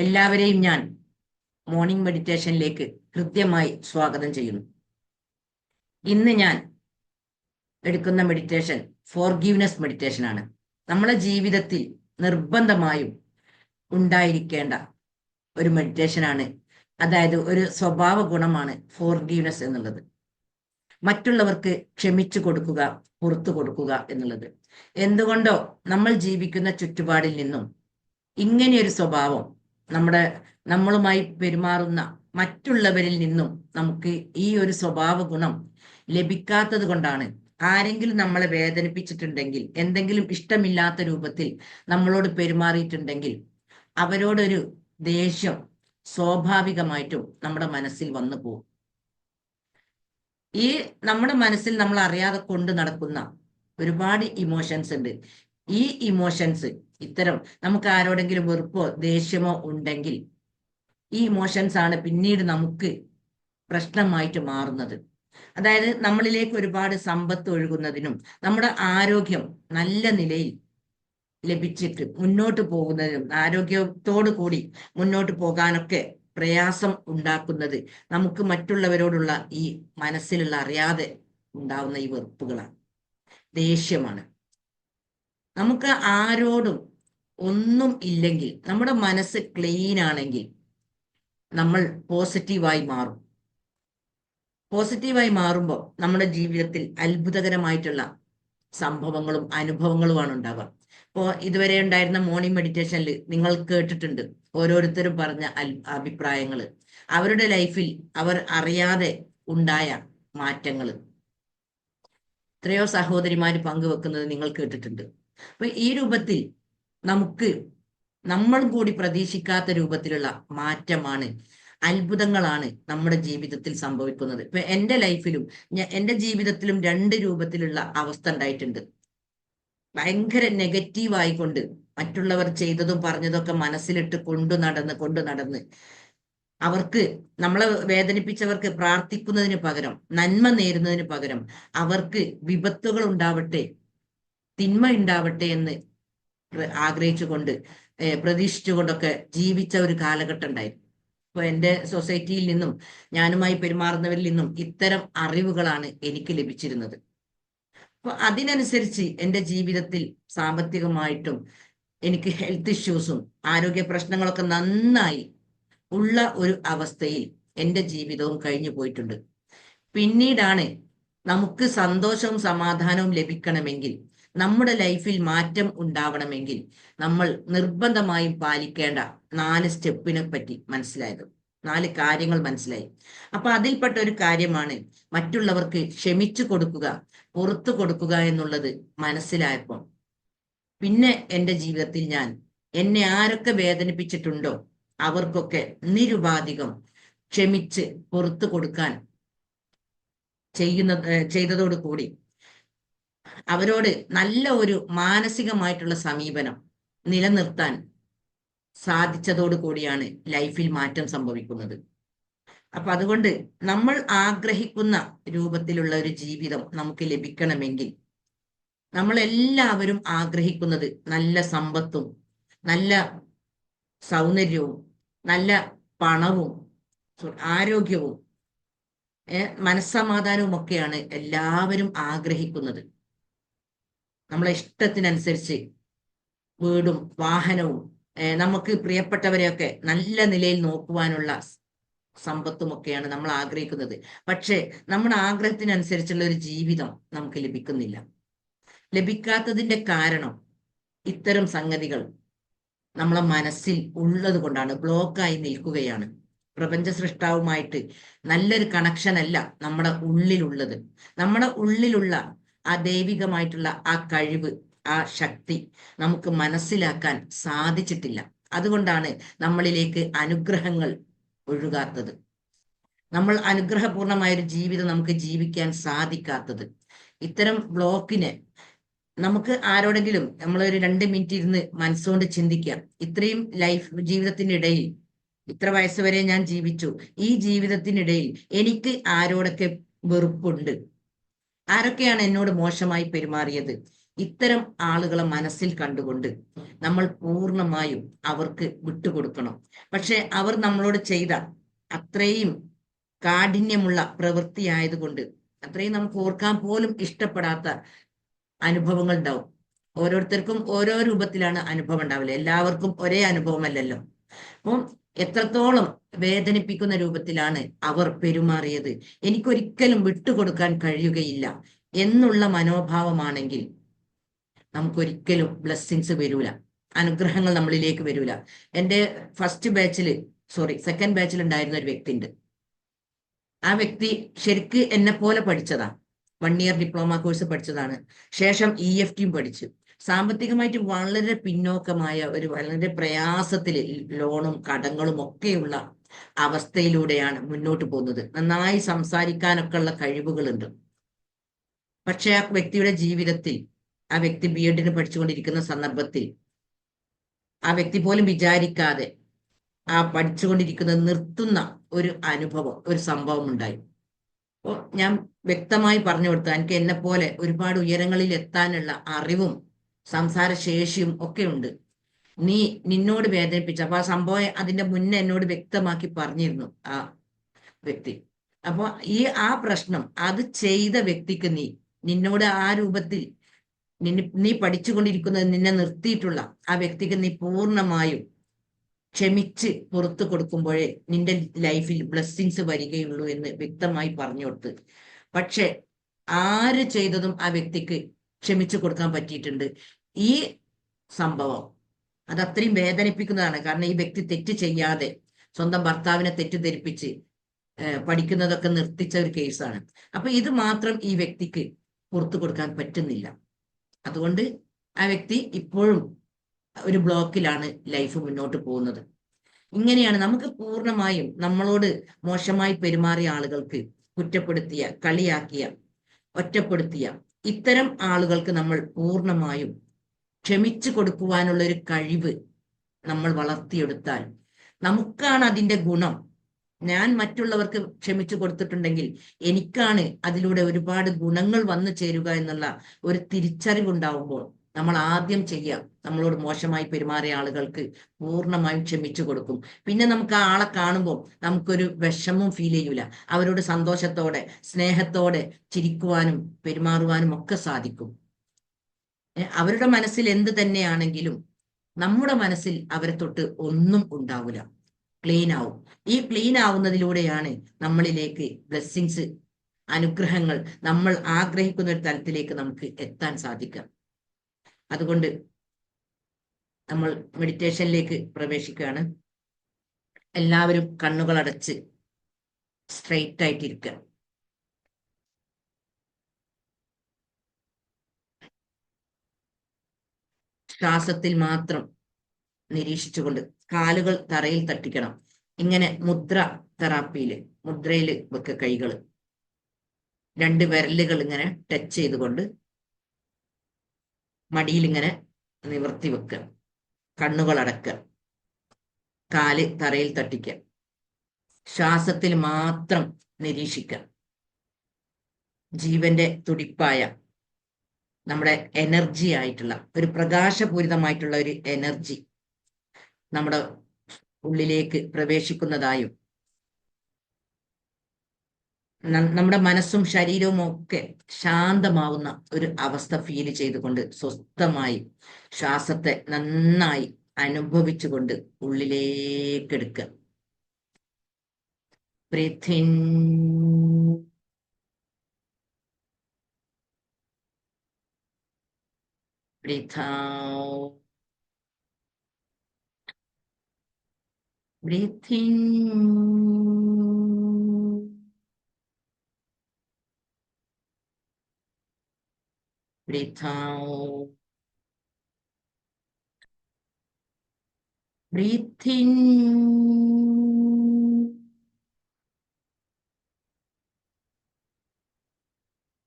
എല്ലാവരെയും ഞാൻ മോർണിംഗ് മെഡിറ്റേഷനിലേക്ക് കൃത്യമായി സ്വാഗതം ചെയ്യുന്നു. ഇന്ന് ഞാൻ എടുക്കുന്ന മെഡിറ്റേഷൻ ഫോർഗീവ്നെസ് മെഡിറ്റേഷൻ ആണ്. നമ്മളെ ജീവിതത്തിൽ നിർബന്ധമായും ഉണ്ടായിരിക്കേണ്ട ഒരു മെഡിറ്റേഷനാണ്. അതായത് ഒരു സ്വഭാവ ഗുണമാണ് ഫോർഗീവ്നെസ് എന്നുള്ളത്. മറ്റുള്ളവർക്ക് ക്ഷമിച്ചു കൊടുക്കുക, പുറത്തു കൊടുക്കുക എന്നുള്ളത്. എന്തുകൊണ്ടോ നമ്മൾ ജീവിക്കുന്ന ചുറ്റുപാടിൽ നിന്നും ഇങ്ങനെയൊരു സ്വഭാവം നമ്മളുമായി പെരുമാറുന്ന മറ്റുള്ളവരിൽ നിന്നും നമുക്ക് ഈ ഒരു സ്വഭാവ ഗുണം ലഭിക്കാത്തത് കൊണ്ടാണ്. ആരെങ്കിലും നമ്മളെ വേദനിപ്പിച്ചിട്ടുണ്ടെങ്കിൽ, എന്തെങ്കിലും ഇഷ്ടമില്ലാത്ത രൂപത്തിൽ നമ്മളോട് പെരുമാറിയിട്ടുണ്ടെങ്കിൽ അവരോടൊരു ദേഷ്യം സ്വാഭാവികമായിട്ടും നമ്മുടെ മനസ്സിൽ വന്നു പോകും. ഈ നമ്മുടെ മനസ്സിൽ നമ്മൾ അറിയാതെ കൊണ്ട് നടക്കുന്ന ഒരുപാട് ഇമോഷൻസ് ഉണ്ട്. ഈ ഇമോഷൻസ് ഇത്തരം നമുക്ക് ആരോടെങ്കിലും വെറുപ്പോ ദേഷ്യമോ ഉണ്ടെങ്കിൽ ഈ ഇമോഷൻസ് ആണ് പിന്നീട് നമുക്ക് പ്രശ്നമായിട്ട് മാറുന്നത്. അതായത് നമ്മളിലേക്ക് ഒരുപാട് സമ്പത്ത് ഒഴുകുന്നതിനും നമ്മുടെ ആരോഗ്യം നല്ല നിലയിൽ ലഭിച്ചിട്ട് മുന്നോട്ട് പോകുന്നതിനും ആരോഗ്യത്തോടു കൂടി മുന്നോട്ട് പോകാനൊക്കെ പ്രയാസം ഉണ്ടാക്കുന്നത് നമുക്ക് മറ്റുള്ളവരോടുള്ള ഈ മനസ്സിലുള്ള അറിയാതെ ഉണ്ടാവുന്ന ഈ വെറുപ്പുകളാണ്, ദേഷ്യമാണ്. നമുക്ക് ആരോടും ഒന്നും ഇല്ലെങ്കിൽ, നമ്മുടെ മനസ്സ് ക്ലീൻ ആണെങ്കിൽ നമ്മൾ പോസിറ്റീവായി മാറും. പോസിറ്റീവായി മാറുമ്പോൾ നമ്മുടെ ജീവിതത്തിൽ അത്ഭുതകരമായിട്ടുള്ള സംഭവങ്ങളും അനുഭവങ്ങളുമാണ് ഉണ്ടാവുക. ഇപ്പോൾ ഇതുവരെ ഉണ്ടായിരുന്ന മോർണിംഗ് മെഡിറ്റേഷനിൽ നിങ്ങൾ കേട്ടിട്ടുണ്ട് ഓരോരുത്തരും പറഞ്ഞ അഭിപ്രായങ്ങൾ, അവരുടെ ലൈഫിൽ അവർ അറിയാതെ ഉണ്ടായ മാറ്റങ്ങൾ. എത്രയോ സഹോദരിമാര് പങ്കുവെക്കുന്നത് നിങ്ങൾ കേട്ടിട്ടുണ്ട്. അപ്പൊ ഈ രൂപത്തിൽ നമ്മൾ കൂടി പ്രതീക്ഷിക്കാത്ത രൂപത്തിലുള്ള മാറ്റമാണ്, അത്ഭുതങ്ങളാണ് നമ്മുടെ ജീവിതത്തിൽ സംഭവിക്കുന്നത്. ഇപ്പൊ എൻ്റെ ലൈഫിലും എൻ്റെ ജീവിതത്തിലും രണ്ട് രൂപത്തിലുള്ള അവസ്ഥ ഉണ്ടായിട്ടുണ്ട്. ഭയങ്കര നെഗറ്റീവ് ആയിക്കൊണ്ട് മറ്റുള്ളവർ ചെയ്തതും പറഞ്ഞതൊക്കെ മനസ്സിലിട്ട് കൊണ്ടു നടന്ന് അവർക്ക്, നമ്മളെ വേദനിപ്പിച്ചവർക്ക് പ്രാർത്ഥിക്കുന്നതിന് പകരം, നന്മ നേരുന്നതിന് പകരം അവർക്ക് വിപത്തുകൾ ഉണ്ടാവട്ടെ, തിന്മ ഉണ്ടാവട്ടെ എന്ന് ആഗ്രഹിച്ചുകൊണ്ട് പ്രതീക്ഷിച്ചുകൊണ്ടൊക്കെ ജീവിച്ച ഒരു കാലഘട്ടം ഉണ്ടായിരുന്നു. ഇപ്പൊ എൻ്റെ സൊസൈറ്റിയിൽ നിന്നും ഞാനുമായി പെരുമാറുന്നവരിൽ നിന്നും ഇത്തരം അറിവുകളാണ് എനിക്ക് ലഭിച്ചിരുന്നത്. അപ്പൊ അതിനനുസരിച്ച് എൻ്റെ ജീവിതത്തിൽ സാമ്പത്തികമായിട്ടും എനിക്ക് ഹെൽത്ത് ഇഷ്യൂസും ആരോഗ്യ പ്രശ്നങ്ങളൊക്കെ നന്നായി ഉള്ള ഒരു അവസ്ഥയിൽ എൻ്റെ ജീവിതവും കഴിഞ്ഞു പോയിട്ടുണ്ട്. പിന്നീടാണ് നമുക്ക് സന്തോഷവും സമാധാനവും ലഭിക്കണമെങ്കിൽ, നമ്മുടെ ലൈഫിൽ മാറ്റം ഉണ്ടാവണമെങ്കിൽ നമ്മൾ നിർബന്ധമായും പാലിക്കേണ്ട 4 സ്റ്റെപ്പിനെ പറ്റി മനസ്സിലായത്, 4 കാര്യങ്ങൾ മനസ്സിലായി. അപ്പൊ അതിൽപ്പെട്ട ഒരു കാര്യമാണ് മറ്റുള്ളവർക്ക് ക്ഷമിച്ചു കൊടുക്കുക, പുറത്തു കൊടുക്കുക എന്നുള്ളത് മനസ്സിലായപ്പോൾ പിന്നെ എൻ്റെ ജീവിതത്തിൽ എന്നെ ആരൊക്കെ വേദനിപ്പിച്ചിട്ടുണ്ടോ അവർക്കൊക്കെ നിരുപാധികം ക്ഷമിച്ച് പുറത്തു കൊടുക്കാൻ ചെയ്തതോടു കൂടി അവരോട് നല്ല ഒരു മാനസികമായിട്ടുള്ള സമീപനം നിലനിർത്താൻ സാധിച്ചതോടു കൂടിയാണ് ലൈഫിൽ മാറ്റം സംഭവിക്കുന്നത്. അപ്പൊ അതുകൊണ്ട് നമ്മൾ ആഗ്രഹിക്കുന്ന രൂപത്തിലുള്ള ഒരു ജീവിതം നമുക്ക് ലഭിക്കണമെങ്കിൽ നമ്മളെല്ലാവരും ആഗ്രഹിക്കുന്നത് നല്ല സമ്പത്തും നല്ല സൗന്ദര്യവും നല്ല പണവും ആരോഗ്യവും മനസ്സമാധാനവും ഒക്കെയാണ് എല്ലാവരും ആഗ്രഹിക്കുന്നത്. നമ്മളെ ഇഷ്ടത്തിനനുസരിച്ച് വീടും വാഹനവും നമുക്ക് പ്രിയപ്പെട്ടവരെയൊക്കെ നല്ല നിലയിൽ നോക്കുവാനുള്ള സമ്പത്തുമൊക്കെയാണ് നമ്മൾ ആഗ്രഹിക്കുന്നത്. പക്ഷേ നമ്മുടെ ആഗ്രഹത്തിനനുസരിച്ചുള്ള ഒരു ജീവിതം നമുക്ക് ലഭിക്കുന്നില്ല. ലഭിക്കാത്തതിന്റെ കാരണം ഇത്തരം സംഗതികൾ നമ്മളെ മനസ്സിൽ ഉള്ളത് കൊണ്ടാണ്, ബ്ലോക്കായി നിൽക്കുകയാണ്. പ്രപഞ്ച സൃഷ്ടാവുമായിട്ട് നല്ലൊരു കണക്ഷൻ അല്ല നമ്മുടെ ഉള്ളിലുള്ളത്. നമ്മുടെ ഉള്ളിലുള്ള ആ ദൈവികമായിട്ടുള്ള ആ കഴിവ്, ആ ശക്തി നമുക്ക് മനസ്സിലാക്കാൻ സാധിച്ചിട്ടില്ല. അതുകൊണ്ടാണ് നമ്മളിലേക്ക് അനുഗ്രഹങ്ങൾ ഒഴുകാത്തത്, നമ്മൾ അനുഗ്രഹപൂർണമായൊരു ജീവിതം നമുക്ക് ജീവിക്കാൻ സാധിക്കാത്തത്. ഇത്തരം ബ്ലോക്കിന് നമുക്ക് ആരോടെങ്കിലും നമ്മളൊരു 2 മിനിറ്റ് ഇരുന്ന് മനസ്സുകൊണ്ട് ചിന്തിക്കാം, ഇത്രയും ജീവിതത്തിനിടയിൽ ഇത്ര വയസ്സ് വരെ ഞാൻ ജീവിച്ചു, ഈ ജീവിതത്തിനിടയിൽ എനിക്ക് ആരോടൊക്കെ വെറുപ്പുണ്ട്, ആരൊക്കെയാണ് എന്നോട് മോശമായി പെരുമാറിയത്. ഇത്തരം ആളുകളെ മനസ്സിൽ കണ്ടുകൊണ്ട് നമ്മൾ പൂർണ്ണമായും അവർക്ക് വിട്ടുകൊടുക്കണം. പക്ഷെ അവർ നമ്മളോട് ചെയ്ത അത്രയും കാഠിന്യമുള്ള പ്രവൃത്തി ആയതുകൊണ്ട് അത്രയും നമുക്ക് ഓർക്കാൻ പോലും ഇഷ്ടപ്പെടാത്ത അനുഭവങ്ങൾ ഉണ്ടാവും. ഓരോരുത്തർക്കും ഓരോ രൂപത്തിലാണ് അനുഭവം ഉണ്ടാവില്ല, എല്ലാവർക്കും ഒരേ അനുഭവമല്ലല്ലോ. അപ്പം എത്രത്തോളം വേദനിപ്പിക്കുന്ന രൂപത്തിലാണ് അവർ പെരുമാറിയത്, എനിക്കൊരിക്കലും വിട്ടുകൊടുക്കാൻ കഴിയുകയില്ല എന്നുള്ള മനോഭാവമാണെങ്കിൽ നമുക്കൊരിക്കലും ബ്ലെസ്സിങ്സ് വരൂല, അനുഗ്രഹങ്ങൾ നമ്മളിലേക്ക് വരൂല. എൻ്റെ സെക്കൻഡ് ബാച്ചിൽ ഉണ്ടായിരുന്ന ഒരു വ്യക്തി ഉണ്ട്. ആ വ്യക്തി ശരിക്ക് എന്നെ പോലെ പഠിച്ചതാ, 1 ഇയർ ഡിപ്ലോമ കോഴ്സ് പഠിച്ചതാണ്. ശേഷം EFTയും പഠിച്ചു. സാമ്പത്തികമായിട്ട് വളരെ പിന്നോക്കമായ വളരെ പ്രയാസത്തില് ലോണും കടങ്ങളും ഒക്കെയുള്ള അവസ്ഥയിലൂടെയാണ് മുന്നോട്ട് പോകുന്നത്. നന്നായി സംസാരിക്കാനൊക്കെ ഉള്ള കഴിവുകളുണ്ട്. പക്ഷെ ആ വ്യക്തിയുടെ ജീവിതത്തിൽ ആ വ്യക്തി BEdന് പഠിച്ചുകൊണ്ടിരിക്കുന്ന സന്ദർഭത്തിൽ ആ വ്യക്തി പോലും വിചാരിക്കാതെ ആ പഠിച്ചുകൊണ്ടിരിക്കുന്നത് നിർത്തുന്ന ഒരു അനുഭവം, ഒരു സംഭവം ഉണ്ടായി. അപ്പോൾ ഞാൻ വ്യക്തമായി പറഞ്ഞു കൊടുത്തു, എനിക്ക് എന്നെ പോലെ ഒരുപാട് ഉയരങ്ങളിൽ എത്താനുള്ള അറിവും സംസാര ശേഷിയും ഒക്കെ ഉണ്ട്. നിന്നോട് വേദനിപ്പിച്ച അപ്പൊ ആ സംഭവം അതിന്റെ മുന്നേ എന്നോട് വ്യക്തമാക്കി പറഞ്ഞിരുന്നു ആ വ്യക്തി. അപ്പൊ ആ പ്രശ്നം അത് ചെയ്ത വ്യക്തിക്ക് നിന്നോട് ആ രൂപത്തിൽ നീ പഠിച്ചുകൊണ്ടിരിക്കുന്നത് നിന്നെ നിർത്തിയിട്ടുള്ള ആ വ്യക്തിക്ക് നീ പൂർണ്ണമായും ക്ഷമിച്ച് പുറത്തു കൊടുക്കുമ്പോഴേ നിന്റെ ലൈഫിൽ ബ്ലെസ്സിങ്സ് വരികയുള്ളൂ എന്ന് വ്യക്തമായി പറഞ്ഞു കൊടുത്ത്. പക്ഷെ ആര് ചെയ്തതും ആ വ്യക്തിക്ക് ക്ഷമിച്ചു കൊടുക്കാൻ പറ്റിയിട്ടുണ്ട്. ഈ സംഭവം അത് അത്രയും വേദനിപ്പിക്കുന്നതാണ്. കാരണം ഈ വ്യക്തി തെറ്റ് ചെയ്യാതെ സ്വന്തം ഭർത്താവിനെ തെറ്റിദ്ധരിപ്പിച്ച് പഠിക്കുന്നതൊക്കെ നിർത്തിച്ച ഒരു കേസാണ്. അപ്പൊ ഇത് മാത്രം ഈ വ്യക്തിക്ക് പുറത്തു കൊടുക്കാൻ പറ്റുന്നില്ല. അതുകൊണ്ട് ആ വ്യക്തി ഇപ്പോഴും ഒരു ബ്ലോക്കിലാണ് ലൈഫ് മുന്നോട്ട് പോകുന്നത്. ഇങ്ങനെയാണ് നമുക്ക് പൂർണ്ണമായും നമ്മളോട് മോശമായി പെരുമാറിയ ആളുകൾക്ക്, കുറ്റപ്പെടുത്തിയ, കളിയാക്കിയ, ഒറ്റപ്പെടുത്തിയ ഇത്തരം ആളുകൾക്ക് നമ്മൾ പൂർണ്ണമായും ക്ഷമിച്ചു കൊടുക്കുവാനുള്ള ഒരു കഴിവ് നമ്മൾ വളർത്തിയെടുത്താൽ നമുക്കാണ് അതിന്റെ ഗുണം. ഞാൻ മറ്റുള്ളവർക്ക് ക്ഷമിച്ചു കൊടുത്തിട്ടുണ്ടെങ്കിൽ എനിക്കാണ് അതിലൂടെ ഒരുപാട് ഗുണങ്ങൾ വന്നു ചേരുക എന്നുള്ള ഒരു തിരിച്ചറിവുണ്ടാവുമ്പോൾ നമ്മൾ ആദ്യം ചെയ്യാം, നമ്മളോട് മോശമായി പെരുമാറിയ ആളുകൾക്ക് പൂർണ്ണമായും ക്ഷമിച്ചു കൊടുക്കും. പിന്നെ നമുക്ക് ആ ആളെ കാണുമ്പോൾ നമുക്കൊരു വിഷമവും ഫീൽ ചെയ്യൂല. അവരോട് സന്തോഷത്തോടെ സ്നേഹത്തോടെ ചിരിക്കുവാനും പെരുമാറുവാനും ഒക്കെ സാധിക്കും. അവരുടെ മനസ്സിൽ എന്ത് തന്നെയാണെങ്കിലും നമ്മുടെ മനസ്സിൽ അവരെ തൊട്ട് ഒന്നും ഉണ്ടാവില്ല, ക്ലീൻ ആവും. ഈ ക്ലീൻ ആവുന്നതിലൂടെയാണ് നമ്മളിലേക്ക് ബ്ലെസ്സിങ്സ്, അനുഗ്രഹങ്ങൾ നമ്മൾ ആഗ്രഹിക്കുന്ന ഒരു തലത്തിലേക്ക് നമുക്ക് എത്താൻ സാധിക്കുക. അതുകൊണ്ട് നമ്മൾ മെഡിറ്റേഷനിലേക്ക് പ്രവേശിക്കുകയാണ്. എല്ലാവരും കണ്ണുകൾ അടച്ച് സ്ട്രെയിറ്റ് ആയിട്ടിരിക്കുക. ശ്വാസത്തിൽ മാത്രം നിരീക്ഷിച്ചുകൊണ്ട് കാലുകൾ തറയിൽ തട്ടിക്കണം. ഇങ്ങനെ മുദ്രയിൽ വെക്ക കൈകൾ, 2 വിരലുകൾ ഇങ്ങനെ ടച്ച് ചെയ്തുകൊണ്ട് മടിയിൽ ഇങ്ങനെ നിവർത്തി വെക്കുക. കണ്ണുകൾ അടക്കുക, കാല് തറയിൽ തട്ടിക്കുക. ശ്വാസത്തിൽ മാത്രം നിരീക്ഷിക്കുക. ജീവന്റെ തുടിപ്പായ നമ്മുടെ എനർജി ആയിട്ടുള്ള ഒരു പ്രകാശപൂരിതമായിട്ടുള്ള ഒരു എനർജി നമ്മുടെ ഉള്ളിലേക്ക് പ്രവേശിക്കുന്നതായും നമ്മുടെ മനസ്സും ശരീരവും ഒക്കെ ശാന്തമാവുന്ന ഒരു അവസ്ഥ ഫീൽ ചെയ്തുകൊണ്ട് സ്വസ്ഥമായി ശ്വാസത്തെ നന്നായി അനുഭവിച്ചുകൊണ്ട് ഉള്ളിലേക്ക് എടുക്കുക. Breathe in, breathe out, breathe in, breathe out, breathe in,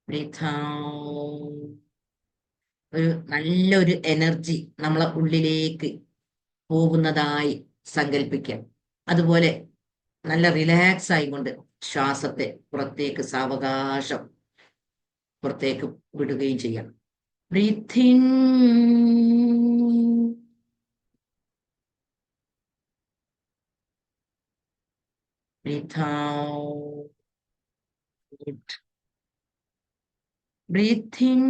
breathe out. ഒരു നല്ലൊരു എനർജി നമ്മളെ ഉള്ളിലേക്ക് പോകുന്നതായി സങ്കല്പിക്കാം. അതുപോലെ നല്ല റിലാക്സ് ആയിക്കൊണ്ട് ശ്വാസത്തെ പുറത്തേക്ക് സാവകാശം പുറത്തേക്ക് വിടുകയും ചെയ്യാം. Breathe in, Breathe out. Breathe in.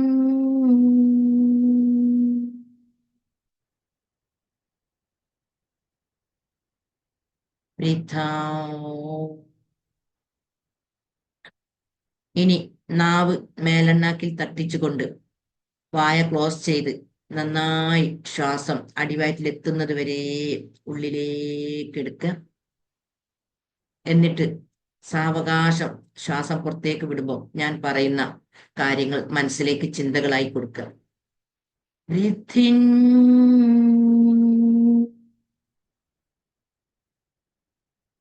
Breathe out. ഇനി നാവ് മേലെണ്ണാക്കിൽ തട്ടിച്ചുകൊണ്ട് വായ ക്ലോസ് ചെയ്ത് നന്നായി ശ്വാസം അടിവയറ്റിൽ എത്തുന്നത് വരെ ഉള്ളിലേക്ക് എടുക്കുക. എന്നിട്ട് സാവകാശം ശ്വാസം പുറത്തേക്ക് വിടുമ്പോൾ ഞാൻ പറയുന്ന കാര്യങ്ങൾ മനസ്സിലേക്ക് ചിന്തകളായി കൊടുക്കുക. ബ്രീത്തിൻ.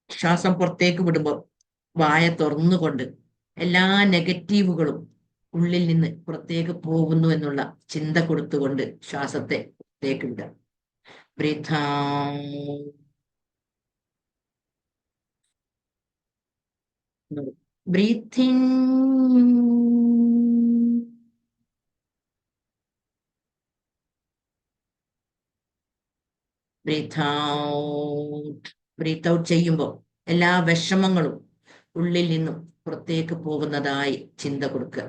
ശ്വാസം പുറത്തേക്ക് വിടുമ്പോൾ വായ തുറന്നുകൊണ്ട് എല്ലാ നെഗറ്റീവുകളും ഉള്ളിൽ നിന്ന് പുറത്തേക്ക് പോകുന്നു എന്നുള്ള ചിന്ത കൊടുത്തുകൊണ്ട് ശ്വാസത്തെ പുറത്തേക്ക് വിടുക. Breathe out. Breathe in. Breathe out. Breathe out ചെയ്യുമ്പോൾ എല്ലാ വിഷമങ്ങളും ഉള്ളിൽ നിന്നും പുറത്തേക്ക് പോകുന്നതായി ചിന്ത കൊടുക്കുക.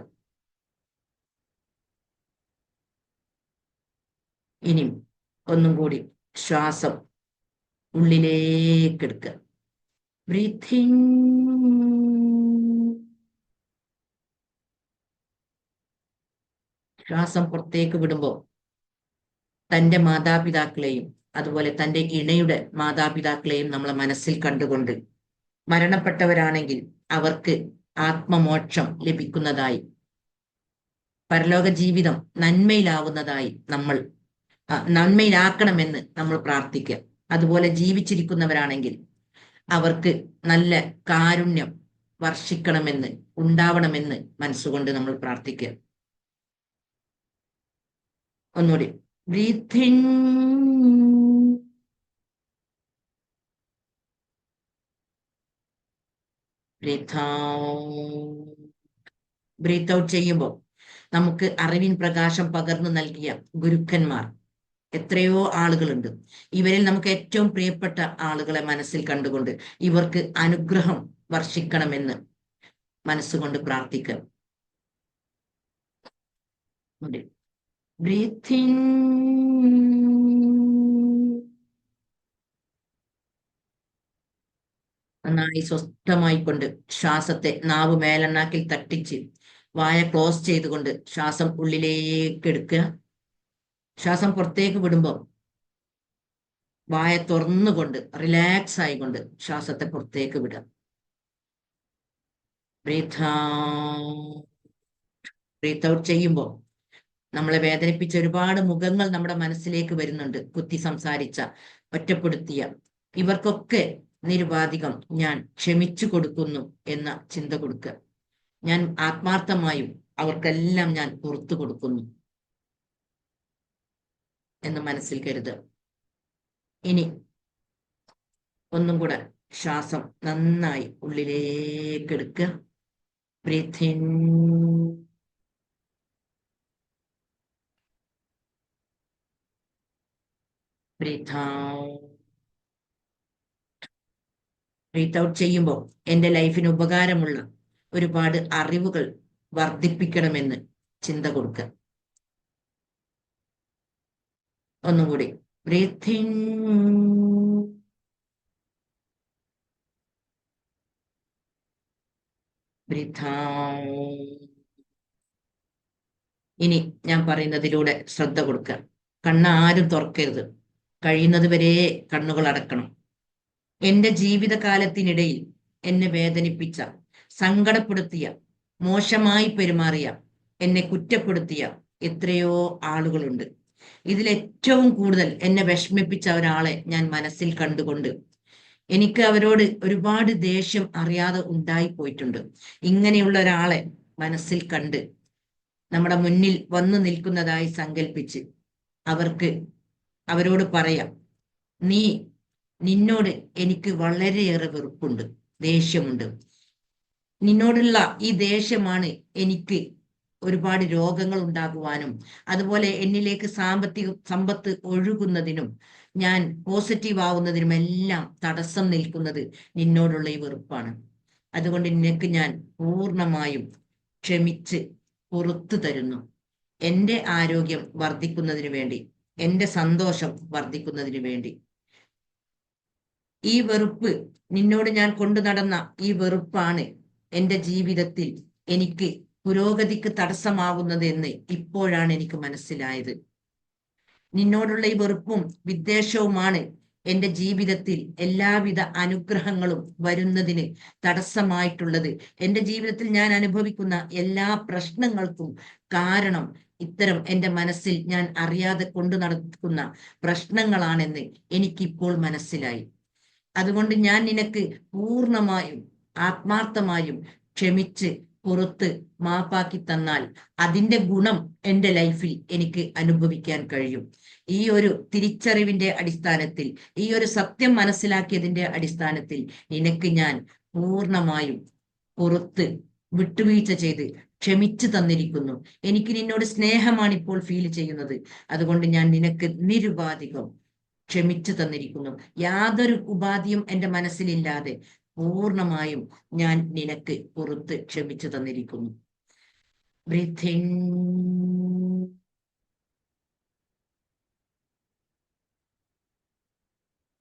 ഇനി ഒന്നും കൂടി ശ്വാസം ഉള്ളിലേക്ക് എടുക്കുക. ബ്രീത്തിങ്. ശ്വാസം പുറത്തേക്ക് വിടുമ്പോൾ തൻ്റെ മാതാപിതാക്കളെയും അതുപോലെ തൻ്റെ ഇണയുടെ മാതാപിതാക്കളെയും നമ്മളെ മനസ്സിൽ കണ്ടുകൊണ്ട് മരണപ്പെട്ടവരാണെങ്കിൽ അവർക്ക് ആത്മമോക്ഷം ലഭിക്കുന്നതായി, പരലോക ജീവിതം നന്മയിലാവുന്നതായി നന്മയിലാക്കണമെന്ന് നമ്മൾ പ്രാർത്ഥിക്കുക. അതുപോലെ ജീവിച്ചിരിക്കുന്നവരാണെങ്കിൽ അവർക്ക് നല്ല കാരുണ്യം വർഷിക്കണമെന്ന് ഉണ്ടാവണമെന്ന് മനസ്സുകൊണ്ട് നമ്മൾ പ്രാർത്ഥിക്കുക. ഒന്നുകൂടി breathe in. Breathe out. Breathe out ചെയ്യുമ്പോൾ നമുക്ക് അറിവിൻ പ്രകാശം പകർന്നു നൽകിയ ഗുരുക്കന്മാർ എത്രയോ ആളുകളുണ്ട്. ഇവരിൽ നമുക്ക് ഏറ്റവും പ്രിയപ്പെട്ട ആളുകളെ മനസ്സിൽ കണ്ടുകൊണ്ട് ഇവർക്ക് അനുഗ്രഹം വർഷിക്കണമെന്ന് മനസ്സുകൊണ്ട് പ്രാർത്ഥിക്കുക. Breathe in. നന്നായി സ്വസ്ഥമായിക്കൊണ്ട് ശ്വാസത്തെ നാവ് മേലെണ്ണാക്കിൽ തട്ടിച്ച് വായ ക്ലോസ് ചെയ്തുകൊണ്ട് ശ്വാസം ഉള്ളിലേക്ക് എടുക്കുക. ശ്വാസം പുറത്തേക്ക് വിടുമ്പോൾ വായ തുറന്നുകൊണ്ട് റിലാക്സ് ആയിക്കൊണ്ട് ശ്വാസത്തെ പുറത്തേക്ക് വിടുക. Breathe out. ബ്രീത്ത് ഔട്ട് ചെയ്യുമ്പോൾ നമ്മളെ വേദനിപ്പിച്ച ഒരുപാട് മുഖങ്ങൾ നമ്മുടെ മനസ്സിലേക്ക് വരുന്നുണ്ട്. കുത്തി സംസാരിച്ച, ഒറ്റപ്പെടുത്തിയ ഇവർക്കൊക്കെ നിരുപാധികം ഞാൻ ക്ഷമിച്ചു കൊടുക്കുന്നു എന്ന ചിന്ത കൊടുക്കുക. ഞാൻ ആത്മാർത്ഥമായും അവർക്കെല്ലാം ഞാൻ പുറത്തു കൊടുക്കുന്നു എന്ന് മനസ്സിൽ കരുതുക. ഇനി ഒന്നും കൂടെ ശ്വാസം നന്നായി ഉള്ളിലേക്ക് എടുക്കുക. Breathe in. Breathe out. Breathe out ചെയ്യുമ്പോൾ എൻ്റെ ലൈഫിന് ഉപകാരമുള്ള ഒരുപാട് അറിവുകൾ വർദ്ധിപ്പിക്കണമെന്ന് ചിന്ത കൊടുക്കുക. ഒന്നുകൂടി ബ്രീത്ത് ഇൻ. Breathe out. ഇനി ഞാൻ പറയുന്നതിലൂടെ ശ്രദ്ധ കൊടുക്കുക. കണ്ണാരും തുറക്കരുത്. കഴിയുന്നത് വരെ കണ്ണുകൾ അടക്കണം. എൻ്റെ ജീവിതകാലത്തിനിടയിൽ എന്നെ വേദനിപ്പിച്ച, സങ്കടപ്പെടുത്തിയ, മോശമായി പെരുമാറിയ, എന്നെ കുറ്റപ്പെടുത്തിയ എത്രയോ ആളുകളുണ്ട്. ഇതിലേറ്റവും കൂടുതൽ എന്നെ വിഷമിപ്പിച്ച ഒരാളെ ഞാൻ മനസ്സിൽ കണ്ടുകൊണ്ട് എനിക്ക് അവരോട് ഒരുപാട് ദേഷ്യം അറിയാതെ ഉണ്ടായിപ്പോയിട്ടുണ്ട്. ഇങ്ങനെയുള്ള ഒരാളെ മനസ്സിൽ കണ്ട് നമ്മുടെ മുന്നിൽ വന്നു നിൽക്കുന്നതായി സങ്കല്പിച്ച് അവരോട് പറയാം, നിന്നോട് എനിക്ക് വളരെയേറെ വെറുപ്പുണ്ട്, ദേഷ്യമുണ്ട്. നിന്നോടുള്ള ഈ ദേഷ്യമാണ് എനിക്ക് ഒരുപാട് രോഗങ്ങൾ ഉണ്ടാകുവാനും അതുപോലെ എന്നിലേക്ക് സമ്പത്ത് ഒഴുകുന്നതിനും ഞാൻ പോസിറ്റീവ് ആവുന്നതിനും എല്ലാം തടസ്സം നിൽക്കുന്നത് നിന്നോടുള്ള ഈ വെറുപ്പാണ്. അതുകൊണ്ട് നിനക്ക് ഞാൻ പൂർണ്ണമായും ക്ഷമിച്ച് പുറത്തു തരുന്നു. എൻ്റെ ആരോഗ്യം വർദ്ധിക്കുന്നതിന് വേണ്ടി, എൻ്റെ സന്തോഷം വർദ്ധിക്കുന്നതിന് വേണ്ടി. ഈ വെറുപ്പ്, നിന്നോട് ഞാൻ കൊണ്ടു നടന്ന ഈ വെറുപ്പാണ് എൻ്റെ ജീവിതത്തിൽ എനിക്ക് പുരോഗതിക്ക് തടസ്സമാകുന്നത് എന്ന് ഇപ്പോഴാണ് എനിക്ക് മനസ്സിലായത്. നിന്നോടുള്ള ഈ വെറുപ്പും വിദ്വേഷവുമാണ് എൻ്റെ ജീവിതത്തിൽ എല്ലാവിധ അനുഗ്രഹങ്ങളും വരുന്നതിന് തടസ്സമായിട്ടുള്ളത്. എൻ്റെ ജീവിതത്തിൽ ഞാൻ അനുഭവിക്കുന്ന എല്ലാ പ്രശ്നങ്ങൾക്കും കാരണം ഇത്തരം എൻ്റെ മനസ്സിൽ ഞാൻ അറിയാതെ കൊണ്ടു നടക്കുന്ന പ്രശ്നങ്ങളാണെന്ന് എനിക്കിപ്പോൾ മനസ്സിലായി. അതുകൊണ്ട് ഞാൻ നിനക്ക് പൂർണ്ണമായും ആത്മാർത്ഥമായും ക്ഷമിച്ച് പുറത്ത് മാപ്പാക്കി തന്നാൽ അതിൻ്റെ ഗുണം എൻ്റെ ലൈഫിൽ എനിക്ക് അനുഭവിക്കാൻ കഴിയും. ഈ ഒരു തിരിച്ചറിവിന്റെ അടിസ്ഥാനത്തിൽ, ഈ ഒരു സത്യം മനസ്സിലാക്കിയതിന്റെ അടിസ്ഥാനത്തിൽ നിനക്ക് ഞാൻ പൂർണ്ണമായും പുറത്ത് വിട്ടുവീഴ്ച ചെയ്ത് ക്ഷമിച്ചു തന്നിരിക്കുന്നു. എനിക്ക് നിന്നോട് സ്നേഹമാണ് ഇപ്പോൾ ഫീൽ ചെയ്യുന്നത്. അതുകൊണ്ട് ഞാൻ നിനക്ക് നിരുപാധികം ക്ഷമിച്ചു തന്നിരിക്കുന്നു. യാതൊരു ഉപാധിയും എൻ്റെ മനസ്സിലില്ലാതെ പൂർണ്ണമായും ഞാൻ നിനക്ക് പുറത്ത് ക്ഷമിച്ചു തന്നിരിക്കുന്നു. Breathe in,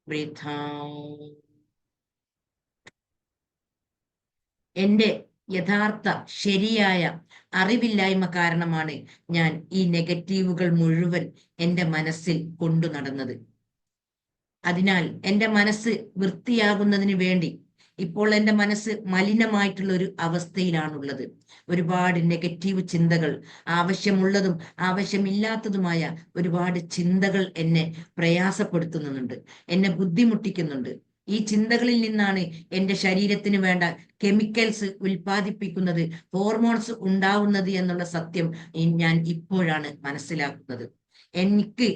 breathe out. എൻ്റെ യഥാർത്ഥ ശരിയായ അറിവില്ലായ്മ കാരണമാണ് ഞാൻ ഈ നെഗറ്റീവുകൾ മുഴുവൻ എൻ്റെ മനസ്സിൽ കൊണ്ടു നടന്നത്. അതിനാൽ എൻ്റെ മനസ്സ് വൃത്തിയാകുന്നതിന് വേണ്ടി ഇപ്പോൾ എൻ്റെ മനസ്സ് മലിനമായിട്ടുള്ള ഒരു അവസ്ഥയിലാണുള്ളത്. ഒരുപാട് നെഗറ്റീവ് ചിന്തകൾ, ആവശ്യമുള്ളതും ആവശ്യമില്ലാത്തതുമായ ഒരുപാട് ചിന്തകൾ എന്നെ പ്രയാസപ്പെടുത്തുന്നുണ്ട്, എന്നെ ബുദ്ധിമുട്ടിക്കുന്നുണ്ട്. ഈ ചിന്തകളിൽ നിന്നാണ് എൻ്റെ ശരീരത്തിന് വേണ്ട കെമിക്കൽസ് ഉൽപ്പാദിപ്പിക്കുന്നത്, ഹോർമോൺസ് ഉണ്ടാവുന്നത് എന്നുള്ള സത്യം ഞാൻ ഇപ്പോഴാണ് മനസ്സിലാക്കുന്നത്. എനിക്ക്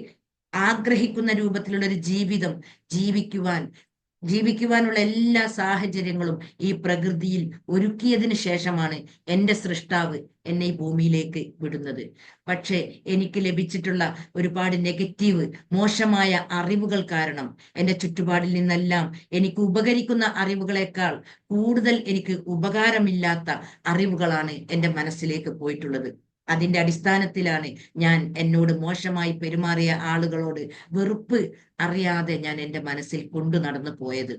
ആഗ്രഹിക്കുന്ന രൂപത്തിലുള്ള ഒരു ജീവിതം ജീവിക്കുവാനുള്ള എല്ലാ സാഹചര്യങ്ങളും ഈ പ്രകൃതിയിൽ ഒരുക്കിയതിന് ശേഷമാണ് എൻ്റെ സൃഷ്ടാവ് എന്നെ ഈ ഭൂമിയിലേക്ക് വിടുന്നത്. പക്ഷെ എനിക്ക് ലഭിച്ചിട്ടുള്ള ഒരുപാട് നെഗറ്റീവ്, മോശമായ അറിവുകൾ കാരണം എൻ്റെ ചുറ്റുപാടിൽ നിന്നെല്ലാം എനിക്ക് ഉപകരിക്കുന്ന അറിവുകളെക്കാൾ കൂടുതൽ എനിക്ക് ഉപകാരമില്ലാത്ത അറിവുകളാണ് എൻ്റെ മനസ്സിലേക്ക് പോയിട്ടുള്ളത്. അതിന്റെ അടിസ്ഥാനത്തിലാണ് ഞാൻ എന്നോട് മോശമായി പെരുമാറിയ ആളുകളോട് വെറുപ്പ് അറിയാതെ ഞാൻ എൻ്റെ മനസ്സിൽ കൊണ്ടു നടന്നു പോയത്.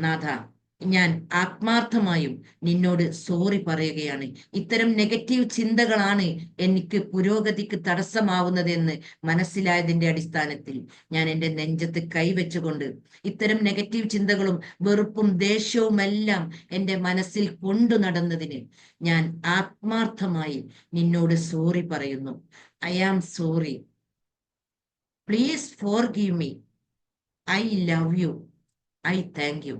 നാഥ, ഞാൻ ആത്മാർത്ഥമായും നിന്നോട് സോറി പറയുകയാണ്. ഇത്തരം നെഗറ്റീവ് ചിന്തകളാണ് എനിക്ക് പുരോഗതിക്ക് തടസ്സമാവുന്നതെന്ന് മനസ്സിലായതിന്റെ അടിസ്ഥാനത്തിൽ ഞാൻ എൻ്റെ നെഞ്ചത്ത് കൈവച്ചുകൊണ്ട് ഇത്തരം നെഗറ്റീവ് ചിന്തകളും വെറുപ്പും ദേഷ്യവുമെല്ലാം എൻ്റെ മനസ്സിൽ കൊണ്ടു നടന്നതിന് ഞാൻ ആത്മാർത്ഥമായി നിന്നോട് സോറി പറയുന്നു. I am sorry. Please forgive me. I love you. I thank you.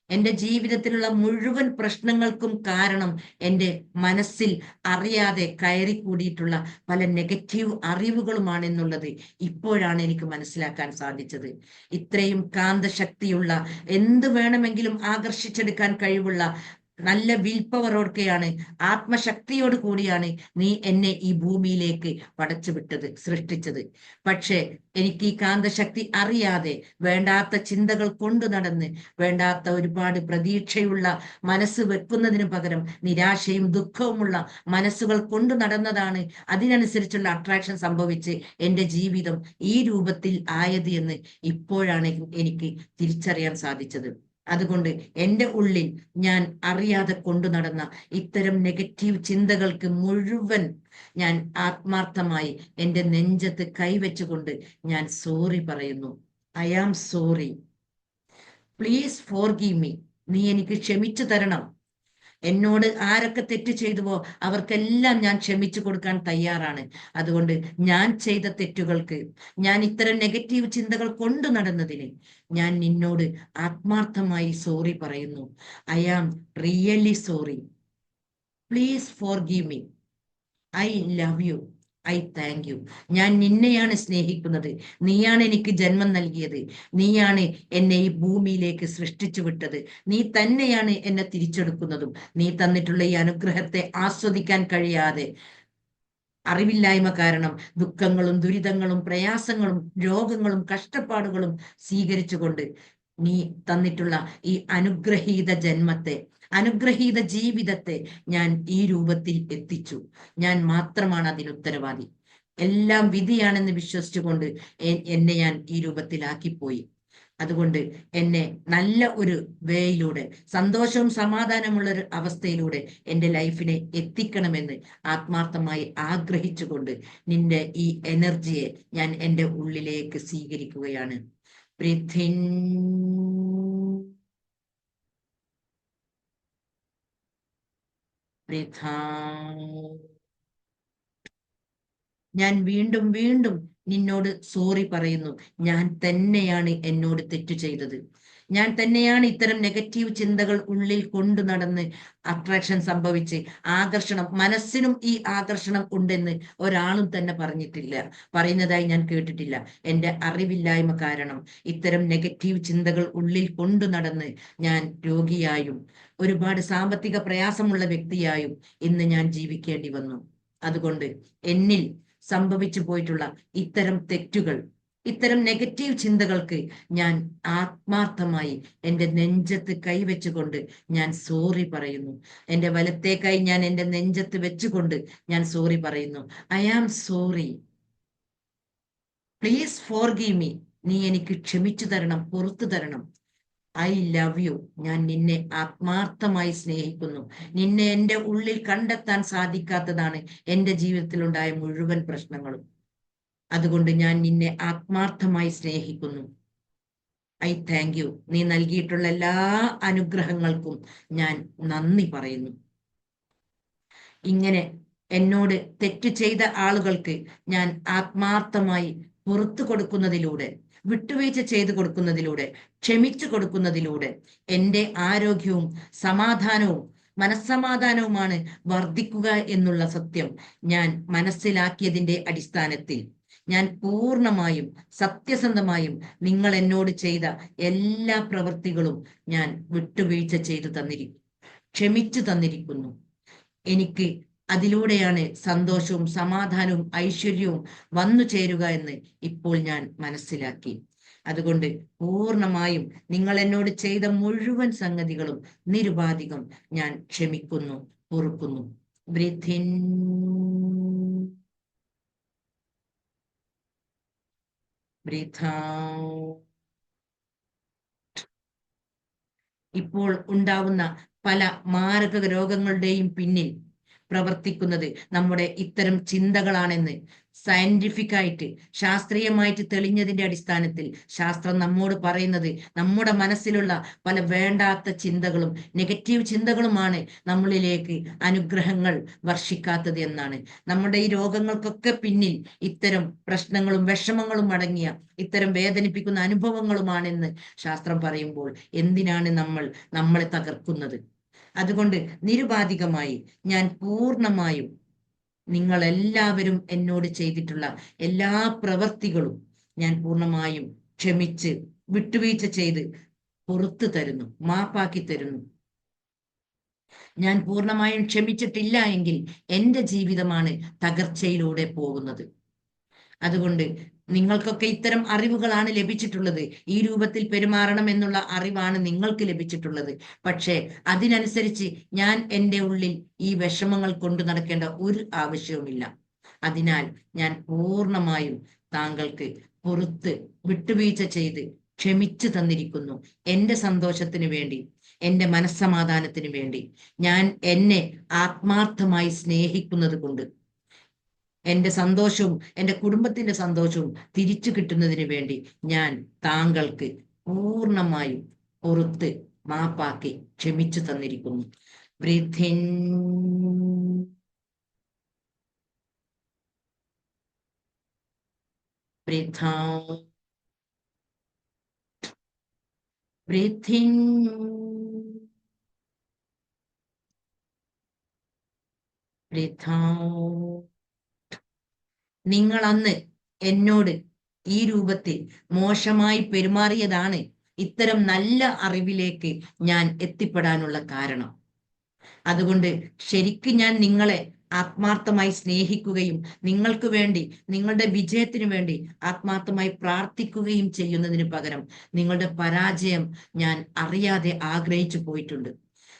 എൻ്റെ ജീവിതത്തിലുള്ള മുഴുവൻ പ്രശ്നങ്ങൾക്കും കാരണം എൻ്റെ മനസ്സിൽ അറിയാതെ കയറിക്കൂടിയിട്ടുള്ള പല നെഗറ്റീവ് അറിവുകളുമാണെന്നുള്ളത് ഇപ്പോഴാണ് എനിക്ക് മനസ്സിലാക്കാൻ സാധിച്ചത്. ഇത്രയും കാന്തശക്തിയുള്ള, എന്ത് വേണമെങ്കിലും ആകർഷിച്ചെടുക്കാൻ കഴിവുള്ള നല്ല വിൽ പവറോടൊക്കെയാണ്, ആത്മശക്തിയോട് കൂടിയാണ് നീ എന്നെ ഈ ഭൂമിയിലേക്ക് പടച്ചുവിട്ടത്, സൃഷ്ടിച്ചത്. പക്ഷെ എനിക്ക് ഈ കാന്തശക്തി അറിയാതെ വേണ്ടാത്ത ചിന്തകൾ കൊണ്ടു നടന്ന് വേണ്ടാത്ത ഒരുപാട് പ്രതീക്ഷയുള്ള മനസ്സ് വെക്കുന്നതിന് പകരം നിരാശയും ദുഃഖവുമുള്ള മനസ്സുകൾ കൊണ്ടു നടന്നതാണ് അതിനനുസരിച്ചുള്ള അട്രാക്ഷൻ സംഭവിച്ച് എൻ്റെ ജീവിതം ഈ രൂപത്തിൽ ആയത് എന്ന് ഇപ്പോഴാണ് എനിക്ക് തിരിച്ചറിയാൻ സാധിച്ചത്. അതുകൊണ്ട് എൻ്റെ ഉള്ളിൽ ഞാൻ അറിയാതെ കൊണ്ടു നടന്ന ഇത്തരം നെഗറ്റീവ് ചിന്തകൾക്ക് മുഴുവൻ ഞാൻ ആത്മാർത്ഥമായി എൻ്റെ നെഞ്ചത്ത് കൈവച്ചുകൊണ്ട് ഞാൻ സോറി പറയുന്നു. I am sorry. Please forgive me. നീ എനിക്ക് ക്ഷമിച്ചു തരണം. എന്നോട് ആരൊക്കെ തെറ്റ് ചെയ്തുവോ അവർക്കെല്ലാം ഞാൻ ക്ഷമിച്ചു കൊടുക്കാൻ തയ്യാറാണ്. അതുകൊണ്ട് ഞാൻ ചെയ്ത തെറ്റുകൾക്ക്, ഞാൻ ഇത്തരം നെഗറ്റീവ് ചിന്തകൾ കൊണ്ടു നടന്നതിന് ഞാൻ നിന്നോട് ആത്മാർത്ഥമായി സോറി പറയുന്നു. I am really sorry. Please forgive me. I love you. I thank you. ഞാൻ നിന്നെയാണ് സ്നേഹിക്കുന്നത്. നീയാണ് എനിക്ക് ജന്മം നൽകിയത്. നീയാണ് എന്നെ ഈ ഭൂമിയിലേക്ക് സൃഷ്ടിച്ചു വിട്ടത്. നീ തന്നെയാണ് എന്നെ തിരിച്ചെടുക്കുന്നതും. നീ തന്നിട്ടുള്ള ഈ അനുഗ്രഹത്തെ ആസ്വദിക്കാൻ കഴിയാതെ അറിവില്ലായ്മ കാരണം ദുഃഖങ്ങളും ദുരിതങ്ങളും പ്രയാസങ്ങളും രോഗങ്ങളും കഷ്ടപ്പാടുകളും സ്വീകരിച്ചുകൊണ്ട് നീ തന്നിട്ടുള്ള ഈ അനുഗ്രഹീത ജന്മത്തെ, അനുഗ്രഹീത ജീവിതത്തെ ഞാൻ ഈ രൂപത്തിൽ എത്തിച്ചു. ഞാൻ മാത്രമാണ് അതിന് ഉത്തരവാദി. എല്ലാം വിധിയാണെന്ന് വിശ്വസിച്ചുകൊണ്ട് എന്നെ ഞാൻ ഈ രൂപത്തിലാക്കിപ്പോയി. അതുകൊണ്ട് എന്നെ നല്ല ഒരു വേയിലൂടെ, സന്തോഷവും സമാധാനമുള്ള ഒരു അവസ്ഥയിലൂടെ എൻ്റെ ലൈഫിനെ എത്തിക്കണമെന്ന് ആത്മാർത്ഥമായി ആഗ്രഹിച്ചുകൊണ്ട് നിന്റെ ഈ എനർജിയെ ഞാൻ എൻ്റെ ഉള്ളിലേക്ക് സ്വീകരിക്കുകയാണ്. Breathe in, breathe out. ഞാൻ വീണ്ടും വീണ്ടും നിന്നോട് സോറി പറയുന്നു. ഞാൻ തന്നെയാണ് എന്നോട് തെറ്റു ചെയ്തത്. ഞാൻ തന്നെയാണ് ഇത്തരം നെഗറ്റീവ് ചിന്തകൾ ഉള്ളിൽ കൊണ്ടു നടന്ന് അട്രാക്ഷൻ സംഭവിച്ച് ആകർഷണം, മനസ്സിനും ഈ ആകർഷണം ഉണ്ടെന്ന് ഒരാളും തന്നെ പറഞ്ഞിട്ടില്ല, പറയുന്നതായി ഞാൻ കേട്ടിട്ടില്ല. എൻ്റെ അറിവില്ലായ്മ കാരണം ഇത്തരം നെഗറ്റീവ് ചിന്തകൾ ഉള്ളിൽ കൊണ്ടു നടന്ന് ഞാൻ രോഗിയായും ഒരുപാട് സാമ്പത്തിക പ്രയാസമുള്ള വ്യക്തിയായും ഇന്ന് ഞാൻ ജീവിക്കേണ്ടി വന്നു. അതുകൊണ്ട് എന്നിൽ സംഭവിച്ചു പോയിട്ടുള്ള ഇത്തരം തെറ്റുകൾ, ഇത്തരം നെഗറ്റീവ് ചിന്തകൾക്ക് ഞാൻ ആത്മാർത്ഥമായി എൻ്റെ നെഞ്ചത്ത് കൈവച്ചുകൊണ്ട് ഞാൻ സോറി പറയുന്നു. എൻ്റെ വലത്തെ കൈ ഞാൻ എൻ്റെ നെഞ്ചത്ത് വെച്ചുകൊണ്ട് ഞാൻ സോറി പറയുന്നു. I am sorry, please forgive me. നീ എനിക്ക് ക്ഷമിച്ചു തരണം, പുറത്തു തരണം. I love you. ഞാൻ നിന്നെ ആത്മാർത്ഥമായി സ്നേഹിക്കുന്നു. നിന്നെ എൻ്റെ ഉള്ളിൽ കണ്ടെത്താൻ സാധിക്കാത്തതാണ് എൻ്റെ ജീവിതത്തിലുണ്ടായ മുഴുവൻ പ്രശ്നങ്ങളും. അതുകൊണ്ട് ഞാൻ നിന്നെ ആത്മാർത്ഥമായി സ്നേഹിക്കുന്നു. I thank U. നീ നൽകിയിട്ടുള്ള എല്ലാ അനുഗ്രഹങ്ങൾക്കും ഞാൻ നന്ദി പറയുന്നു. ഇങ്ങനെ എന്നോട് തെറ്റ് ചെയ്ത ആളുകൾക്ക് ഞാൻ ആത്മാർത്ഥമായി പുറത്തു കൊടുക്കുന്നതിലൂടെ, വിട്ടുവീഴ്ച ചെയ്തു കൊടുക്കുന്നതിലൂടെ, ക്ഷമിച്ചു കൊടുക്കുന്നതിലൂടെ എൻ്റെ ആരോഗ്യവും സമാധാനവും മനസ്സമാധാനവുമാണ് വർദ്ധിക്കുക എന്നുള്ള സത്യം ഞാൻ മനസ്സിലാക്കിയതിൻ്റെ അടിസ്ഥാനത്തിൽ ഞാൻ പൂർണ്ണമായും സത്യസന്ധമായും നിങ്ങൾ എന്നോട് ചെയ്ത എല്ലാ പ്രവൃത്തികളും ഞാൻ വിട്ടുവീഴ്ച ചെയ്തു തന്നിരിക്കുന്നു, ക്ഷമിച്ചു തന്നിരിക്കുന്നു. എനിക്ക് അതിലൂടെയാണ് സന്തോഷവും സമാധാനവും ഐശ്വര്യവും വന്നു ചേരുക എന്ന് ഇപ്പോൾ ഞാൻ മനസ്സിലാക്കി. അതുകൊണ്ട് പൂർണ്ണമായും നിങ്ങൾ എന്നോട് ചെയ്ത മുഴുവൻ സംഗതികളും നിരുപാധികം ഞാൻ ക്ഷമിക്കുന്നു, പൊറുക്കുന്നു. Breathe in, breathe out. ഇപ്പോൾ ഉണ്ടാവുന്ന പല മാരക രോഗങ്ങളുടെയും പിന്നിൽ പ്രവർത്തിക്കുന്നത് നമ്മുടെ ഇത്തരം ചിന്തകളാണെന്ന് സയന്റിഫിക് ആയിട്ട്, ശാസ്ത്രീയമായിട്ട് തെളിഞ്ഞതിന്റെ അടിസ്ഥാനത്തിൽ ശാസ്ത്രം നമ്മോട് പറയുന്നത് നമ്മുടെ മനസ്സിലുള്ള പല വേണ്ടാത്ത ചിന്തകളും നെഗറ്റീവ് ചിന്തകളുമാണ് നമ്മളിലേക്ക് അനുഗ്രഹങ്ങൾ വർഷിക്കാത്തത് എന്നാണ്. നമ്മുടെ ഈ രോഗങ്ങൾക്കൊക്കെ പിന്നിൽ ഇത്തരം പ്രശ്നങ്ങളും വിഷമങ്ങളും അടങ്ങിയ ഇത്തരം വേദനിപ്പിക്കുന്ന അനുഭവങ്ങളുമാണെന്ന് ശാസ്ത്രം പറയുമ്പോൾ എന്തിനാണ് നമ്മൾ നമ്മളെ തകർക്കുന്നത്? അതുകൊണ്ട് നിരുപാധികമായി ഞാൻ പൂർണ്ണമായും നിങ്ങൾ എല്ലാവരും എന്നോട് ചെയ്തിട്ടുള്ള എല്ലാ പ്രവർത്തികളും ഞാൻ പൂർണ്ണമായും ക്ഷമിച്ച് വിട്ടുവീഴ്ച ചെയ്ത് പുറത്തു തരുന്നു, മാപ്പാക്കി തരുന്നു. ഞാൻ പൂർണ്ണമായും ക്ഷമിച്ചിട്ടില്ല എങ്കിൽ എൻ്റെ ജീവിതമാണ് തകർച്ചയിലൂടെ പോകുന്നത്. അതുകൊണ്ട് നിങ്ങൾക്കൊക്കെ ഇത്തരം അറിവുകളാണ് ലഭിച്ചിട്ടുള്ളത്. ഈ രൂപത്തിൽ പെരുമാറണം എന്നുള്ള അറിവാണ് നിങ്ങൾക്ക് ലഭിച്ചിട്ടുള്ളത്. പക്ഷേ അതിനനുസരിച്ച് ഞാൻ എൻ്റെ ഉള്ളിൽ ഈ വിഷമങ്ങൾ കൊണ്ടു നടക്കേണ്ട ഒരു ആവശ്യവുമില്ല. അതിനാൽ ഞാൻ പൂർണ്ണമായും താങ്കൾക്ക് പുറത്ത് വിട്ടുവീഴ്ച ചെയ്ത് ക്ഷമിച്ചു തന്നിരിക്കുന്നു. എൻ്റെ സന്തോഷത്തിന് വേണ്ടി, എൻ്റെ മനസ്സമാധാനത്തിന് വേണ്ടി, ഞാൻ എന്നെ ആത്മാർത്ഥമായി സ്നേഹിക്കുന്നത് കൊണ്ട്, എൻ്റെ സന്തോഷവും എൻ്റെ കുടുംബത്തിന്റെ സന്തോഷവും തിരിച്ചു കിട്ടുന്നതിന് വേണ്ടി ഞാൻ താങ്കൾക്ക് പൂർണ്ണമായും പുറത്ത് മാപ്പാക്കി ക്ഷമിച്ചു തന്നിരിക്കുന്നു. Breathe in, breathe out, breathe in, breathe out. നിങ്ങൾ അന്ന് എന്നോട് ഈ രൂപത്തിൽ മോശമായി പെരുമാറിയതാണ് ഇത്തരം നല്ല അറിവിലേക്ക് ഞാൻ എത്തിപ്പെടാനുള്ള കാരണം. അതുകൊണ്ട് ശരിക്കും ഞാൻ നിങ്ങളെ ആത്മാർത്ഥമായി സ്നേഹിക്കുകയും നിങ്ങൾക്ക് വേണ്ടി, നിങ്ങളുടെ വിജയത്തിനു വേണ്ടി ആത്മാർത്ഥമായി പ്രാർത്ഥിക്കുകയും ചെയ്യുന്നതിന് പകരം നിങ്ങളുടെ പരാജയം ഞാൻ അറിയാതെ ആഗ്രഹിച്ചു പോയിട്ടുണ്ട്.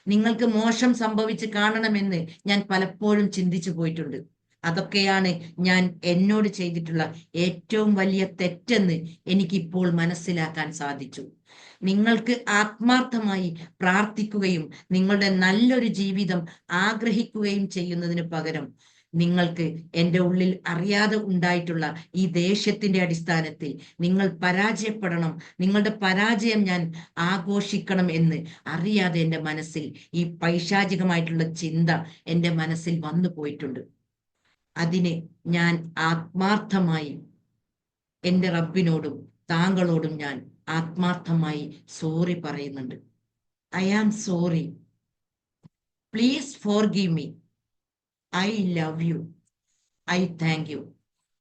നിങ്ങൾക്ക് മോശം സംഭവിച്ച് കാണണമെന്ന് ഞാൻ പലപ്പോഴും ചിന്തിച്ചു പോയിട്ടുണ്ട്. അതൊക്കെയാണ് ഞാൻ എന്നോട് ചെയ്തിട്ടുള്ള ഏറ്റവും വലിയ തെറ്റെന്ന് എനിക്കിപ്പോൾ മനസ്സിലാക്കാൻ സാധിച്ചു. നിങ്ങൾക്ക് ആത്മാർത്ഥമായി പ്രാർത്ഥിക്കുകയും നിങ്ങളുടെ നല്ലൊരു ജീവിതം ആഗ്രഹിക്കുകയും ചെയ്യുന്നതിന് പകരം നിങ്ങൾക്ക് എൻ്റെ ഉള്ളിൽ അറിയാതെ ഉണ്ടായിട്ടുള്ള ഈ ദേഷ്യത്തിന്റെ അടിസ്ഥാനത്തിൽ നിങ്ങൾ പരാജയപ്പെടണം, നിങ്ങളുടെ പരാജയം ഞാൻ ആഘോഷിക്കണം എന്ന് അറിയാതെ എൻ്റെ മനസ്സിൽ ഈ പൈശാചികമായിട്ടുള്ള ചിന്ത എൻ്റെ മനസ്സിൽ വന്നു പോയിട്ടുണ്ട്. അതിന് ഞാൻ ആത്മാർത്ഥമായി എൻ്റെ റബ്ബിനോടും താങ്കളോടും ഞാൻ ആത്മാർത്ഥമായി സോറി പറയുന്നുണ്ട്. I am sorry, please forgive me, I love you, I thank you.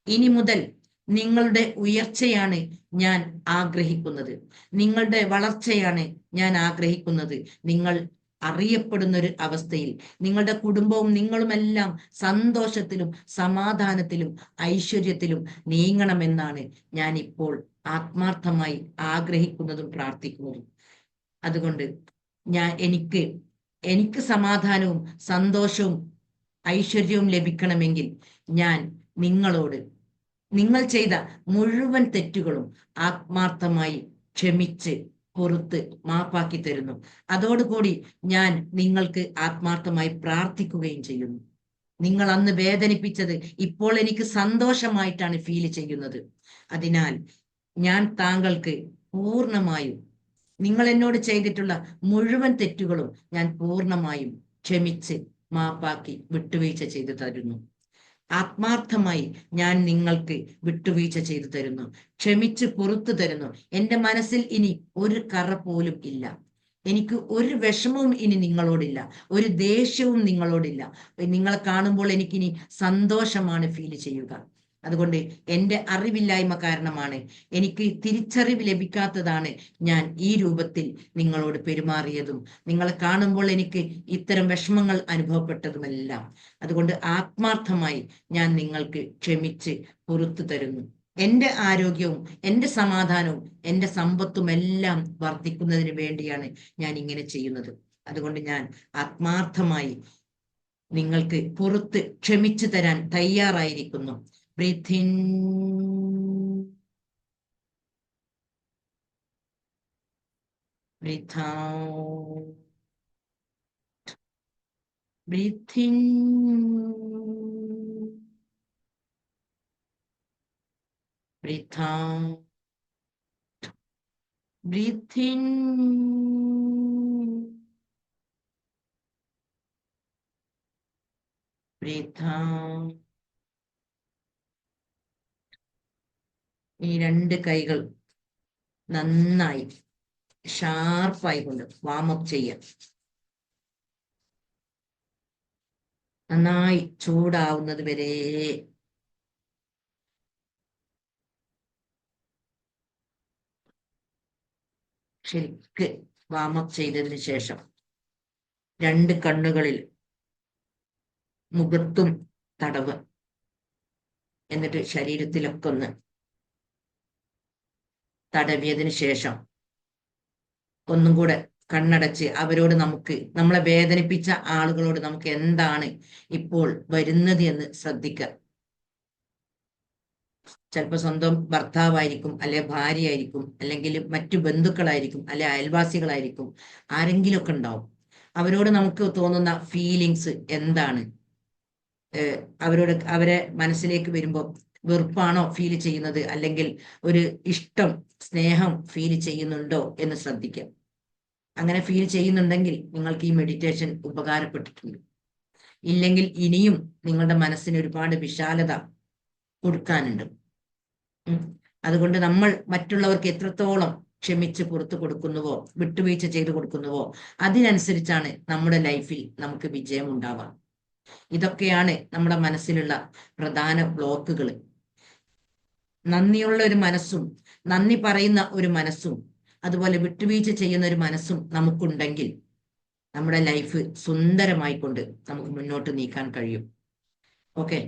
ഇനി മുതൽ നിങ്ങളുടെ ഉയർച്ചയാണ് ഞാൻ ആഗ്രഹിക്കുന്നത്, നിങ്ങളുടെ വളർച്ചയാണ് ഞാൻ ആഗ്രഹിക്കുന്നത്. നിങ്ങൾ അറിയപ്പെടുന്ന ഒരു അവസ്ഥയിൽ നിങ്ങളുടെ കുടുംബവും നിങ്ങളുമെല്ലാം സന്തോഷത്തിലും സമാധാനത്തിലും ഐശ്വര്യത്തിലും നീങ്ങണമെന്നാണ് ഞാൻ ഇപ്പോൾ ആത്മാർത്ഥമായി ആഗ്രഹിക്കുന്നതും പ്രാർത്ഥിക്കുന്നതും. അതുകൊണ്ട് എനിക്ക് സമാധാനവും സന്തോഷവും ഐശ്വര്യവും ലഭിക്കണമെങ്കിൽ ഞാൻ നിങ്ങളോട് നിങ്ങൾ ചെയ്ത മുഴുവൻ തെറ്റുകളും ആത്മാർത്ഥമായി ക്ഷമിച്ച് പുറത്ത് മാപ്പാക്കി തരുന്നു. അതോടുകൂടി ഞാൻ നിങ്ങൾക്ക് ആത്മാർത്ഥമായി പ്രാർത്ഥിക്കുകയും ചെയ്യുന്നു. നിങ്ങൾ അന്ന് വേദനിപ്പിച്ചത് ഇപ്പോൾ എനിക്ക് സന്തോഷമായിട്ടാണ് ഫീൽ ചെയ്യുന്നത്. അതിനാൽ ഞാൻ താങ്കൾക്ക് പൂർണ്ണമായും നിങ്ങൾ എന്നോട് ചെയ്തിട്ടുള്ള മുഴുവൻ തെറ്റുകളും ഞാൻ പൂർണ്ണമായും ക്ഷമിച്ച് മാപ്പാക്കി വിട്ടുവീഴ്ച ചെയ്തു തരുന്നു. ആത്മാർത്ഥമായി ഞാൻ നിങ്ങൾക്ക് വിട്ടുവീഴ്ച ചെയ്തു തരുന്നു, ക്ഷമിച്ച് പുറത്തു തരുന്നു. എൻ്റെ മനസ്സിൽ ഇനി ഒരു കറ പോലും ഇല്ല. എനിക്ക് ഒരു വിഷമവും ഇനി നിങ്ങളോടില്ല, ഒരു ദേഷ്യവും നിങ്ങളോടില്ല. നിങ്ങളെ കാണുമ്പോൾ എനിക്കിനി സന്തോഷമാണ് ഫീൽ ചെയ്യുക. അതുകൊണ്ട് എൻ്റെ അറിവില്ലായ്മ കാരണമാണ്, എനിക്ക് തിരിച്ചറിവ് ലഭിക്കാത്തതാണ് ഞാൻ ഈ രൂപത്തിൽ നിങ്ങളോട് പെരുമാറിയതും നിങ്ങളെ കാണുമ്പോൾ എനിക്ക് ഇത്തരം വിഷമങ്ങൾ അനുഭവപ്പെട്ടതുമെല്ലാം. അതുകൊണ്ട് ആത്മാർത്ഥമായി ഞാൻ നിങ്ങൾക്ക് ക്ഷമിച്ച് പുറത്തു തരുന്നു. എൻ്റെ ആരോഗ്യവും എൻ്റെ സമാധാനവും എൻ്റെ സമ്പത്തുമെല്ലാം വർദ്ധിക്കുന്നതിന് വേണ്ടിയാണ് ഞാൻ ഇങ്ങനെ ചെയ്യുന്നത്. അതുകൊണ്ട് ഞാൻ ആത്മാർത്ഥമായി നിങ്ങൾക്ക് പുറത്ത് ക്ഷമിച്ചു തരാൻ തയ്യാറായിരിക്കുന്നു. Breathe in, breathe out, breathe in, breathe out, breathe in, breathe out. ഈ രണ്ട് കൈകൾ നന്നായി ഷാർപ്പായി കൊണ്ട് വാമപ്പ് ചെയ്യാം. നന്നായി ചൂടാവുന്നത് വരെ ശരിക്ക് വാമപ്പ് ചെയ്തതിന് ശേഷം രണ്ട് കണ്ണുകളിൽ മുഖത്തും തടവ്, എന്നിട്ട് ശരീരത്തിലൊക്കെ ഒന്ന് തടവിയതിന് ശേഷം ഒന്നും കൂടെ കണ്ണടച്ച് അവരോട് നമ്മളെ വേദനിപ്പിച്ച ആളുകളോട് നമുക്ക് എന്താണ് ഇപ്പോൾ വരുന്നത് എന്ന് ശ്രദ്ധിക്കുക. ചിലപ്പോൾ സ്വന്തം ഭർത്താവായിരിക്കും, അല്ലെ ഭാര്യയായിരിക്കും, അല്ലെങ്കിൽ മറ്റു ബന്ധുക്കളായിരിക്കും, അല്ലെ അയൽവാസികളായിരിക്കും, ആരെങ്കിലുമൊക്കെ ഉണ്ടാവും. അവരോട് നമുക്ക് തോന്നുന്ന ഫീലിങ്സ് എന്താണ്? അവരെ മനസ്സിലേക്ക് വരുമ്പോൾ വെറുപ്പാണോ ഫീൽ ചെയ്യുന്നത്, അല്ലെങ്കിൽ ഒരു ഇഷ്ടം സ്നേഹം ഫീൽ ചെയ്യുന്നുണ്ടോ എന്ന് ശ്രദ്ധിക്കാം. അങ്ങനെ ഫീൽ ചെയ്യുന്നുണ്ടെങ്കിൽ നിങ്ങൾക്ക് ഈ മെഡിറ്റേഷൻ ഉപകാരപ്പെട്ടിട്ടുണ്ട്. ഇല്ലെങ്കിൽ ഇനിയും നിങ്ങളുടെ മനസ്സിന് ഒരുപാട് വിശാലത കൊടുക്കാനുണ്ട്. അതുകൊണ്ട് നമ്മൾ മറ്റുള്ളവർക്ക് എത്രത്തോളം ക്ഷമിച്ച് പുറത്തു കൊടുക്കുന്നുവോ, വിട്ടുവീഴ്ച ചെയ്തു കൊടുക്കുന്നുവോ, അതിനനുസരിച്ചാണ് നമ്മുടെ ലൈഫിൽ നമുക്ക് വിജയം ഉണ്ടാവുക. ഇതൊക്കെയാണ് നമ്മുടെ മനസ്സിലുള്ള പ്രധാന ബ്ലോക്കുകൾ. നന്ദിയുള്ള ഒരു മനസ്സും നന്ദി പറയുന്ന ഒരു മനസ്സും അതുപോലെ വിട്ടുവീഴ്ച ചെയ്യുന്ന ഒരു മനസ്സും നമുക്കുണ്ടെങ്കിൽ നമ്മുടെ ലൈഫ് സുന്ദരമായിക്കൊണ്ട് നമുക്ക് മുന്നോട്ട് നീക്കാൻ കഴിയും. ഓക്കെ,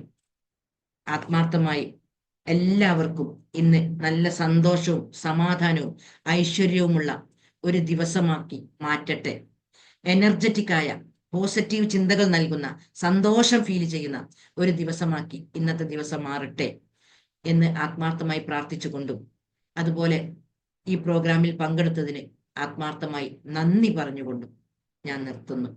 ആത്മാർത്ഥമായി എല്ലാവർക്കും ഇന്ന് നല്ല സന്തോഷവും സമാധാനവും ഐശ്വര്യവുമുള്ള ഒരു ദിവസമാക്കി മാറ്റട്ടെ. എനർജറ്റിക് ആയ പോസിറ്റീവ് ചിന്തകൾ നൽകുന്ന, സന്തോഷം ഫീൽ ചെയ്യുന്ന ഒരു ദിവസമാക്കി ഇന്നത്തെ ദിവസം മാറട്ടെ എന്ന് ആത്മാർത്ഥമായി പ്രാർത്ഥിച്ചുകൊണ്ടും, അതുപോലെ ഈ പ്രോഗ്രാമിൽ പങ്കെടുത്തതിന് ആത്മാർത്ഥമായി നന്ദി പറഞ്ഞുകൊണ്ടും ഞാൻ നിർത്തുന്നു.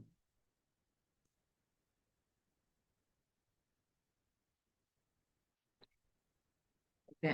ഓക്കെ.